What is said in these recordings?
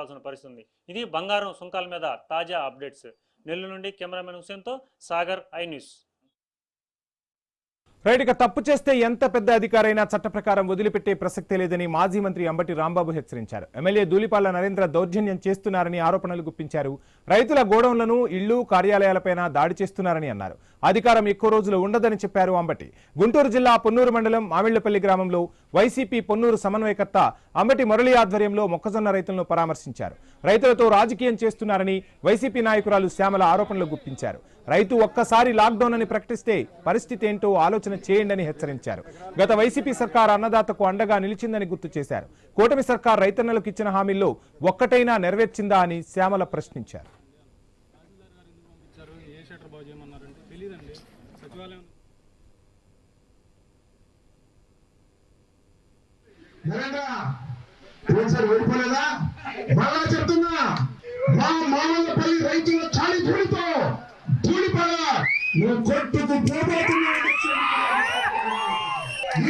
చూడాల్సిన పరిస్థితి ఉంది. ఇది బంగారం సుంకాల మీద తాజా అప్డేట్స్. నెల్లూరు నుండి కెమెరామెన్ హుసేన్తో సాగర్, ఐ న్యూస్. రైట్, ఇక తప్పు చేస్తే ఎంత పెద్ద అధికారైనా చట్ట ప్రకారం వదిలిపెట్టే ప్రసక్తే లేదని మాజీ మంత్రి అంబటి రాంబాబు హెచ్చరించారు. ఎమ్మెల్యే ధూళిపాళ్ల నరేంద్ర దౌర్జన్యం చేస్తున్నారని ఆరోపణలు గుప్పించారు. రైతుల గోడౌన్లను, ఇళ్లు, కార్యాలయాలపైన దాడి చేస్తున్నారని అన్నారు. అధికారం ఎక్కువ రోజులు ఉండదని చెప్పారు అంబటి. గుంటూరు జిల్లా పొన్నూరు మండలం మామిళ్లపల్లి గ్రామంలో వైసీపీ పొన్నూరు సమన్వయకర్త అంబటి మురళి ఆధ్వర్యంలో మొక్కజొన్న రైతులను పరామర్శించారు. రైతులతో రాజకీయం చేస్తున్నారని వైసీపీ నాయకురాలు శ్యామల ఆరోపణలు గుప్పించారు. రైతు ఒక్కసారి లాక్డౌన్ అని ప్రకటిస్తే పరిస్థితి ఏంటో ఆలోచన చేయండి అని హెచ్చరించారు. గత వైసీపీ సర్కార్ అన్నదాతకు అండగా నిలిచిందని గుర్తు చేశారు. కూటమి సర్కార్ రైతన్నలకు ఇచ్చిన హామీల్లో ఒక్కటైనా నెరవేర్చిందా అని శ్యామల ప్రశ్నించారు.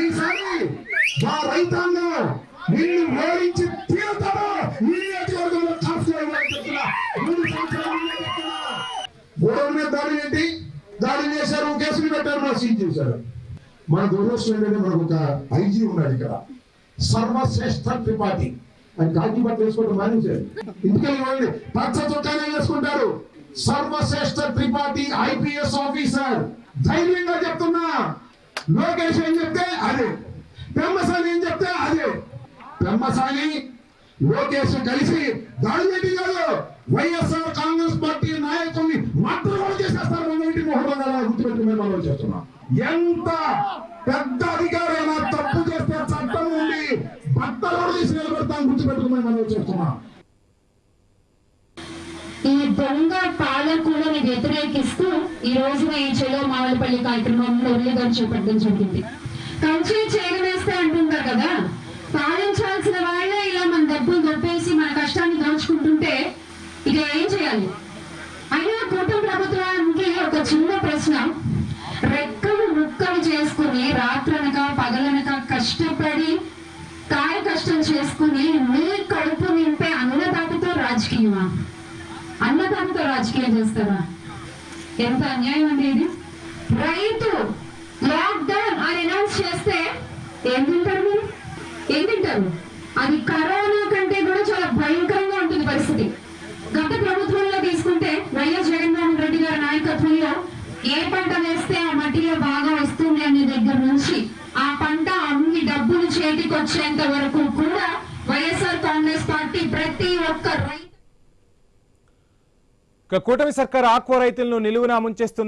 ఈసారి మా రైతాంగం నిన్ను ఓడించి తీరుతాడో ఈ నియోజకవర్గంలో చెప్తున్నా. 3 సంవత్సరాలు గోడౌన్ మీద దాడి ఏంటి? దాడి చేశారు, కేసులు పెట్టారు, మా సీజ్ చేశారు. మన దురదృష్టం ఏంటంటే మనకు ఒక ఐజీ ఉన్నాడు ఇక్కడ, సర్వశ్రేష్ఠ త్రిపాఠి. ఆయన కాకి బట్టలు వేసుకోవడం మానేశారు. ఇంటికెళ్ళి పచ్చ చొక్కానే వేసుకుంటారు. Sarvashreshtha Tripathi IPS officer. ధైర్యంగా చెప్తున్నా, లోకేష్ ఏం చెప్తే అదే, పెమ్మసాని ఏం చెప్తే అదే. పెమ్మసాని లోకేష్ కలిసి దాడి పెట్టి కాదు, వైఎస్ఆర్ కాంగ్రెస్ పార్టీ నాయకుల్ని మాత్రం కూడా చేసేస్తారు. మన ఇంటి మొహంగా గుర్తుపెట్టుకుని మనం చేస్తున్నాం. ఎంత పెద్ద అధికారైనా తప్పు చేస్తే చట్టం నుండి బట్టలు తీసి నిలబెడతాం, గుర్తుపెట్టుకుని మనం చేస్తున్నాం. ఈ దొంగ పాలకులను వ్యతిరేకిస్తూ ఈ రోజున ఈ చెలో మామిళ్లపల్లి కార్యక్రమంలో గారు చేపట్టడం జరిగింది. కంచి చేరవేస్తే అంటుంటారు కదా, పాలించాల్సిన వాళ్ళే ఇలా మన డబ్బులు దొప్పేసి మన కష్టాన్ని దోచుకుంటుంటే ఇక ఏం చేయాలి? అయినా కూటమి ప్రభుత్వానికి ఒక చిన్న ప్రశ్న. రెక్కలు ముక్కలు చేసుకుని రాత్రనక పగలనక కష్టపడి కాయ కష్టం చేసుకుని మీ కడుపు నింపే అన్నదాతతో రాజకీయమా? అన్నదాతతో రాజకీయం చేస్తారా? ఎంత అన్యాయం అండి ఇది. రైతు లాక్డౌన్ అని అనౌన్స్ చేస్తే ఏం తింటారు మీరు? ఏం తింటారు? అది కరోనా కంటే కూడా చాలా భయంకరంగా ఉంటుంది పరిస్థితి. గత ప్రభుత్వంలో తీసుకుంటే వైఎస్ జగన్మోహన్ రెడ్డి గారి నాయకత్వంలో ఏ పంట వేస్తే ఆ మట్టిలో బాగా వస్తుంది అనే దగ్గర నుంచి ఆ పంట అన్ని డబ్బులు చేతికి వచ్చేంత వరకు కూడా వైఎస్ఆర్ కాంగ్రెస్ పార్టీ ప్రతి ఒక్క రైతు కూటమి సర్కార్ ఆక్వా రైతులను నిలువునా ముంచేస్తుంది.